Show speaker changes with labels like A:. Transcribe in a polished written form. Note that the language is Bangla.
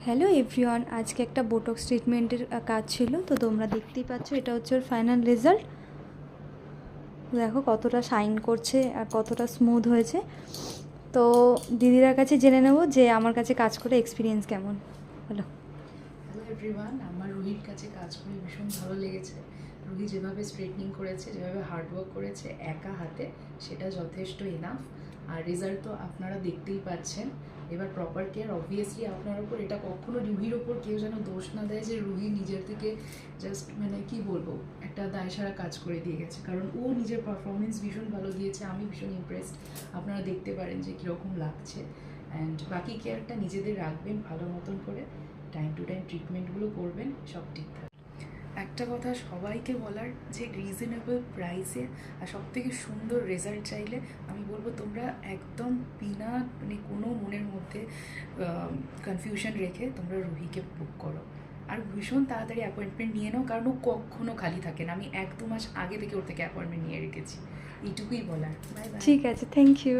A: হ্যালো এভরিওয়ান, আজকে একটা বোটক্স ট্রিটমেন্টের কাজ ছিল, তো তোমরা দেখতেই পাচ্ছ এটা হচ্ছে ওর ফাইনাল রেজাল্ট। দেখো কতটা শাইন করছে আর কতটা স্মুথ হয়েছে। তো দিদিরার কাছে জেনে নেব যে আমার কাছে কাজ করে এক্সপিরিয়েন্স কেমন হলো।
B: হ্যালো এভরিওয়ান, আমার রুহির কাছে কাজ করে ভীষণ ভালো লেগেছে। রুহি যেভাবে স্ট্রেটনিং করেছে, যেভাবে হার্ডওয়ার্ক করেছে একা হাতে, সেটা যথেষ্ট ইনাফ। আর রেজাল্ট তো আপনারা দেখতেই পাচ্ছেন। এবার প্রপার কেয়ার অবভিয়াসলি আপনার ওপর। এটা কখনো রুহির ওপর কেউ যেন দোষ না দেয় যে রুহি নিজের থেকে জাস্ট কি বলবো, একটা দায়সারা কাজ করে দিয়ে গেছে। কারণ ও নিজের পারফরমেন্স ভীষণ ভালো দিয়েছে, আমি ভীষণ ইমপ্রেসড। আপনারা দেখতে পারেন যে কীরকম লাগছে। অ্যান্ড বাকি কেয়ারটা নিজেদের রাখবেন ভালো মতন করে, টাইম টু টাইম ট্রিটমেন্টগুলো করবেন, সব ঠিকঠাক। একটা কথা সবাইকে বলার, যে রিজনেবল প্রাইসে আর সবথেকে সুন্দর রেজাল্ট চাইলে আমি বলবো তোমরা একদম বিনা কোনো মনের মধ্যে কনফিউশন রেখে তোমরা রুহিকে বুক করো। আর ভীষণ তাড়াতাড়ি অ্যাপয়েন্টমেন্ট নিয়ে নাও, কারণ ও কখনো খালি থাকে না। আমি 1-2 মাস আগে থেকে ওর থেকে অ্যাপয়েন্টমেন্ট নিয়ে রেখেছি। এইটুকুই বলার। Bye bye.
A: ঠিক আছে, থ্যাংক ইউ।